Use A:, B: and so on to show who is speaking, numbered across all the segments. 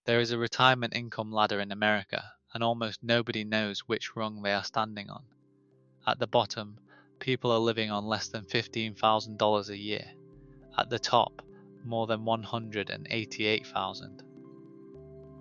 A: There is a retirement income ladder in America, and almost nobody knows which rung they are standing on. At the bottom, people are living on less than $15,000 a year. At the top, more than $188,000.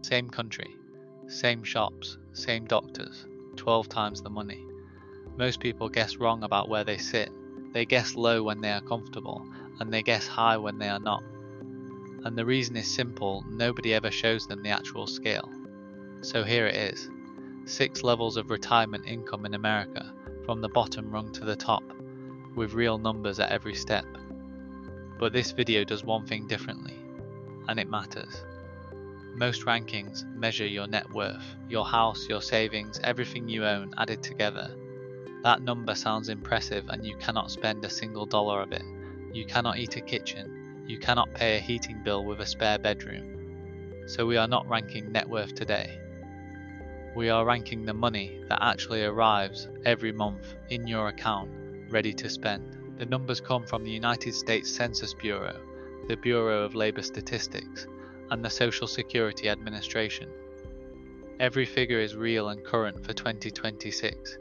A: Same country, same shops, same doctors, 12 times the money. Most people guess wrong about where they sit. They guess low when they are comfortable, and they guess high when they are not. And the reason is simple: nobody ever shows them the actual scale. So here it is. 6 levels of retirement income in America, from the bottom rung to the top, with real numbers at every step. But this video does one thing differently, and it matters. Most rankings measure your net worth, your house, your savings, everything you own added together. That number sounds impressive, and you cannot spend a single dollar of it. You cannot eat a kitchen. You cannot pay a heating bill with a spare bedroom. So we are not ranking net worth today. We are ranking the money that actually arrives every month in your account, ready to spend. The numbers come from the United States Census Bureau, the Bureau of Labor Statistics, and the Social Security Administration. Every figure is real and current for 2026.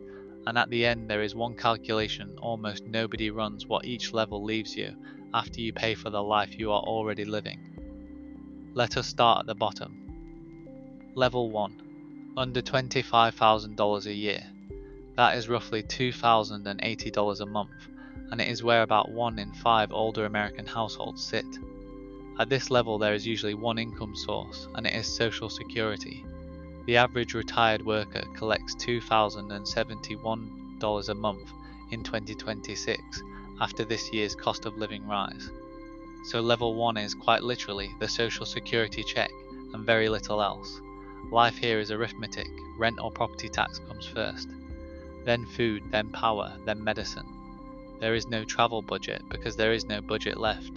A: And at the end there is one calculation almost nobody runs: what each level leaves you after you pay for the life you are already living. Let us start at the bottom. Level 1. Under $25,000 a year. That is roughly $2,080 a month, and it is where about 1 in 5 older American households sit. At this level there is usually one income source, and it is Social Security. The average retired worker collects $2,071 a month in 2026 after this year's cost of living rise. So level 1 is quite literally the Social Security check and very little else. Life here is arithmetic. Rent or property tax comes first, then food, then power, then medicine. There is no travel budget because there is no budget left.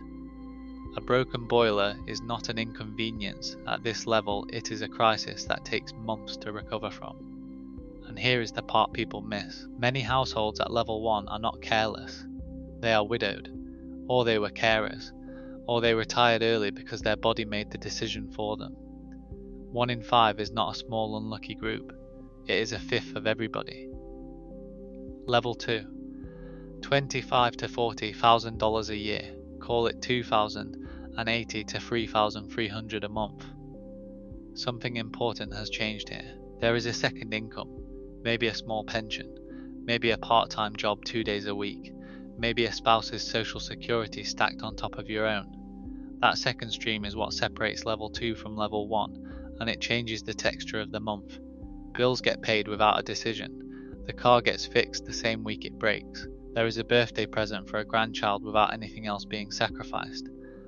A: A broken boiler is not an inconvenience. At this level, it is a crisis that takes months to recover from. And here is the part people miss. Many households at level 1 are not careless. They are widowed, or they were carers, or they retired early because their body made the decision for them. 1 in 5 is not a small unlucky group. It is a fifth of everybody. Level 2. $25,000 to $40,000 a year. Call it $2,080 to $3,300 a month. Something important has changed here. There is a second income, maybe a small pension, maybe a part-time job 2 days a week, maybe a spouse's social security stacked on top of your own. That second stream is what separates level 2 from level 1, and it changes the texture of the month. Bills get paid without a decision. The car gets fixed the same week it breaks. There is a birthday present for a grandchild without anything else being sacrificed.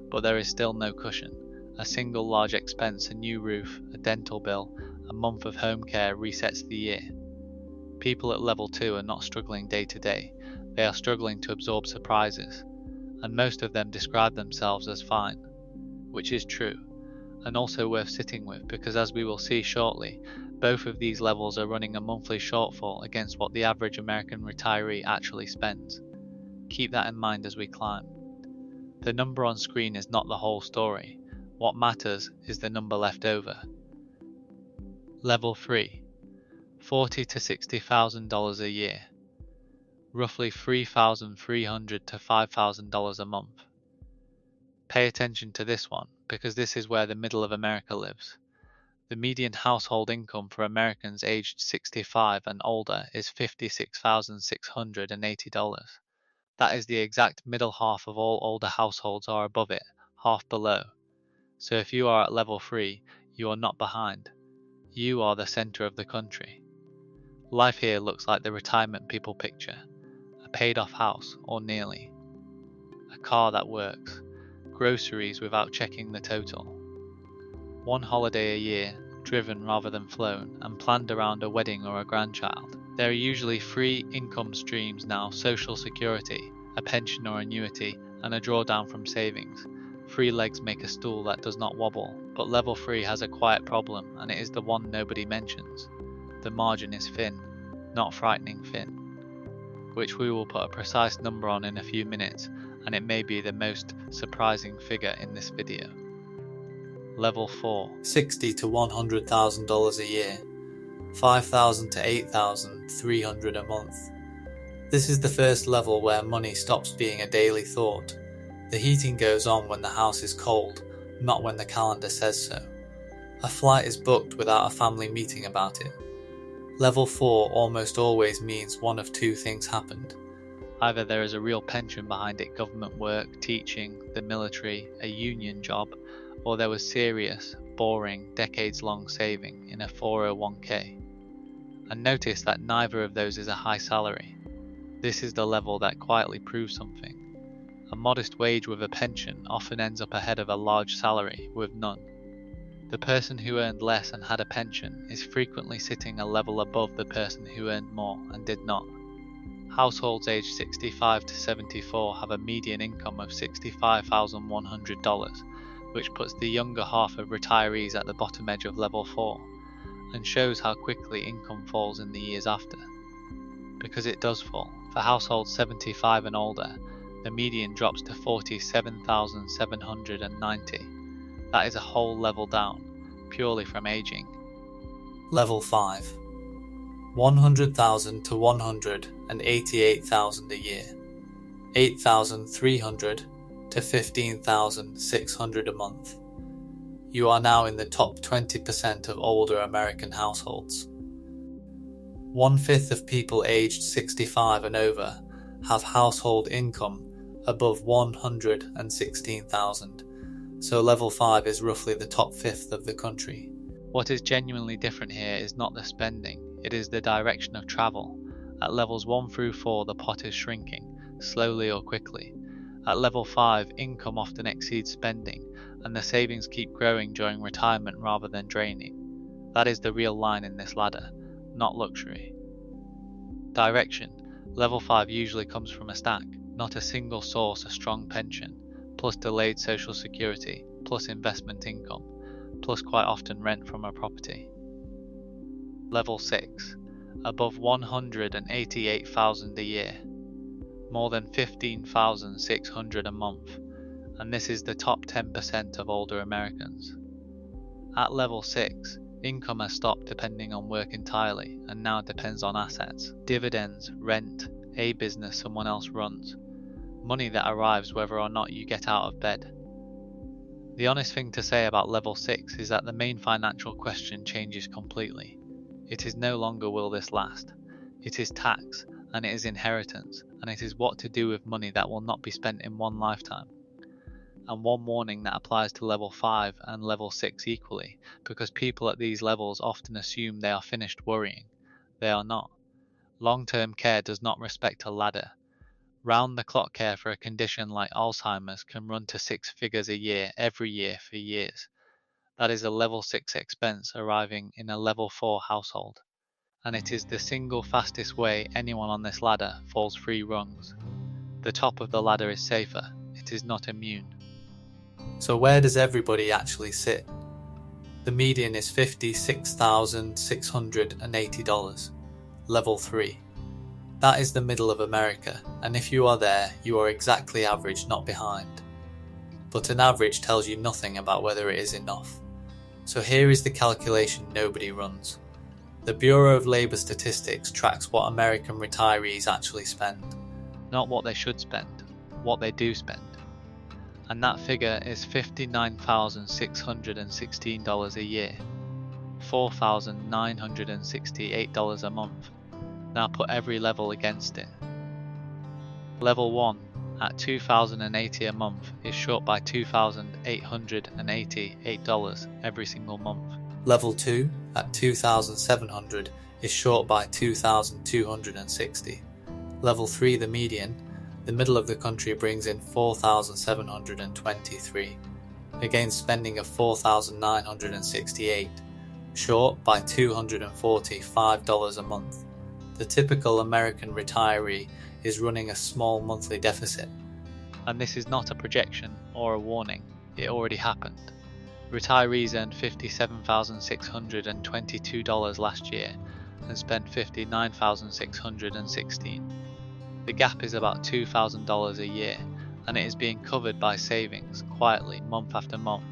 A: But there is still no cushion. A single large expense, a new roof, a dental bill, a month of home care resets the year. People at level 2 are not struggling day to day. They are struggling to absorb surprises. And most of them describe themselves as fine. Which is true, and also worth sitting with, because as we will see shortly, both of these levels are running a monthly shortfall against what the average American retiree actually spends. Keep that in mind as we climb. The number on screen is not the whole story. What matters is the number left over. Level 3. $40,000 to $60,000 a year. Roughly $3,300 to $5,000 a month. Pay attention to this one, because this is where the middle of America lives. The median household income for Americans aged 65 and older is $56,680. That is the exact middle half of all older households are above it, half below. So if you are at level 3, you are not behind. You are the center of the country. Life here looks like the retirement people picture. A paid off house, or nearly. A car that works. Groceries without checking the total. 1 holiday a year, driven rather than flown, and planned around a wedding or a grandchild. There are usually 3 income streams now: Social Security, a pension or annuity, and a drawdown from savings. 3 legs make a stool that does not wobble, but level 3 has a quiet problem, and it is the one nobody mentions. The margin is thin, not frightening thin, which we will put a precise number on in a few minutes, and it may be the most surprising figure in this video. Level 4.
B: $60,000 to $100,000 a year, $5,000 to $8,300 a month. This is the first level where money stops being a daily thought. The heating goes on when the house is cold, not when the calendar says so. A flight is booked without a family meeting about it. Level 4 almost always means one of two things happened.
A: Either there is a real pension behind it, government work, teaching, the military, a union job, or there was serious, boring, decades-long saving in a 401k. And notice that neither of those is a high salary. This is the level that quietly proves something. A modest wage with a pension often ends up ahead of a large salary with none. The person who earned less and had a pension is frequently sitting a level above the person who earned more and did not. Households aged 65 to 74 have a median income of $65,100, which puts the younger half of retirees at the bottom edge of level 4, and shows how quickly income falls in the years after. Because it does fall. For households 75 and older, the median drops to $47,790. That is a whole level down, purely from aging.
B: Level 5. $100,000 to $188,000 a year, $8,300 to $15,600 a month. You are now in the top 20% of older American households. 1/5 of people aged 65 and over have household income above $116,000, so level 5 is roughly the top fifth of the country.
A: What is genuinely different here is not the spending, it is the direction of travel. At levels 1 through 4 the pot is shrinking, slowly or quickly. At level 5 income often exceeds spending, and the savings keep growing during retirement rather than draining. That is the real line in this ladder, not luxury. Direction. Level 5 usually comes from a stack, not a single source, a strong pension, plus delayed social security, plus investment income, plus quite often rent from a property. Level 6. Above $188,000 a year, more than $15,600 a month, and this is the top 10% of older Americans. At level 6, income has stopped depending on work entirely and now depends on assets, dividends, rent, a business someone else runs, money that arrives whether or not you get out of bed. The honest thing to say about level 6 is that the main financial question changes completely. It is no longer will this last. It is tax, and it is inheritance, and it is what to do with money that will not be spent in one lifetime. And one warning that applies to level 5 and level 6 equally, because people at these levels often assume they are finished worrying. They are not. Long-term care does not respect a ladder. Round-the-clock care for a condition like Alzheimer's can run to 6 figures a year, every year for years. That is a level 6 expense arriving in a level 4 household. And it is the single fastest way anyone on this ladder falls 3 rungs. The top of the ladder is safer. It is not immune.
B: So where does everybody actually sit? The median is $56,680, level 3. That is the middle of America, and if you are there, you are exactly average, not behind. But an average tells you nothing about whether it is enough. So here is the calculation nobody runs. The Bureau of Labor Statistics tracks what American retirees actually spend.
A: Not what they should spend, what they do spend. And that figure is $59,616 a year, $4,968 a month. Now put every level against it. Level 1 at $2,080 a month is short by $2,888 every single month.
B: Level 2 at $2,700 is short by $2,260. Level 3, the median, the middle of the country, brings in $4,723, against spending of $4,968, short by $245 a month. The typical American retiree is running a small monthly deficit.
A: And this is not a projection or a warning, it already happened. Retirees earned $57,622 last year and spent $59,616. The gap is about $2,000 a year, and it is being covered by savings quietly month after month.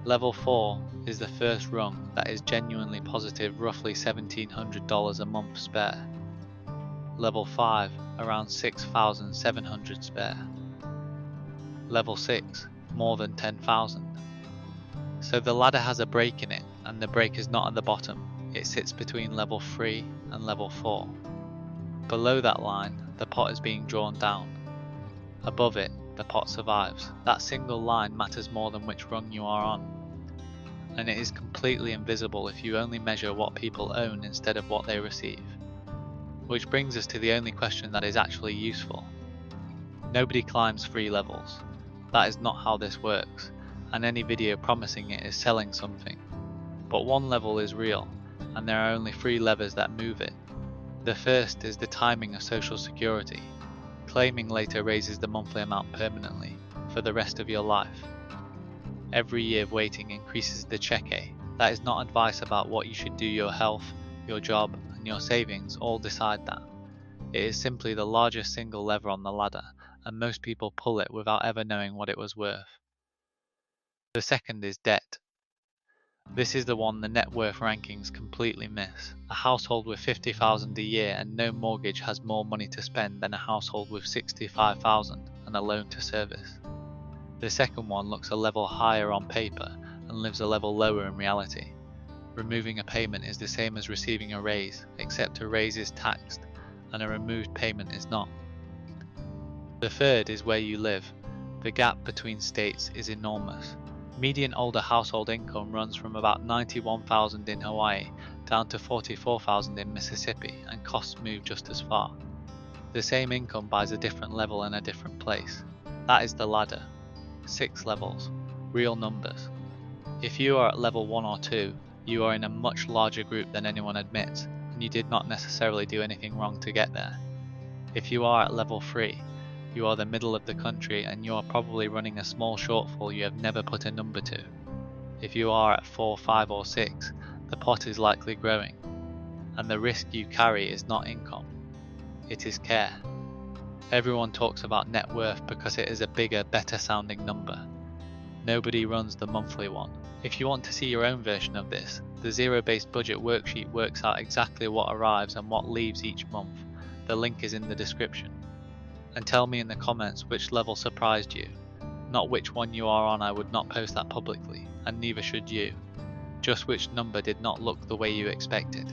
A: Level 4 is the first rung that is genuinely positive, roughly $1,700 a month spare. Level 5, around 6,700 spare. Level 6, more than 10,000. So the ladder has a break in it, and the break is not at the bottom, it sits between level 3 and level 4. Below that line, the pot is being drawn down. Above it, the pot survives. That single line matters more than which rung you are on. And it is completely invisible if you only measure what people own instead of what they receive. Which brings us to the only question that is actually useful. Nobody climbs 3 levels. That is not how this works, and any video promising it is selling something. But one level is real, and there are only 3 levers that move it. The first is the timing of Social Security. Claiming later raises the monthly amount permanently, for the rest of your life. Every year of waiting increases the cheque. That is not advice about what you should do. Your health, your job, and your savings all decide that. It is simply the largest single lever on the ladder, and most people pull it without ever knowing what it was worth. The second is debt. This is the one the net worth rankings completely miss. A household with $50,000 a year and no mortgage has more money to spend than a household with $65,000 and a loan to service. The second one looks a level higher on paper and lives a level lower in reality. Removing a payment is the same as receiving a raise, except a raise is taxed and a removed payment is not. The third is where you live. The gap between states is enormous. Median older household income runs from about $91,000 in Hawaii down to $44,000 in Mississippi, and costs move just as far. The same income buys a different level in a different place. That is the ladder. 6 levels. Real numbers. If you are at level 1 or 2, you are in a much larger group than anyone admits, and you did not necessarily do anything wrong to get there. If you are at level 3, you are the middle of the country and you are probably running a small shortfall you have never put a number to. If you are at 4, 5 or 6, the pot is likely growing, and the risk you carry is not income, it is care. Everyone talks about net worth because it is a bigger, better sounding number. Nobody runs the monthly one. If you want to see your own version of this, the zero-based budget worksheet works out exactly what arrives and what leaves each month. The link is in the description. And tell me in the comments which level surprised you. Not which one you are on. I would not post that publicly, and neither should you. Just which number did not look the way you expected.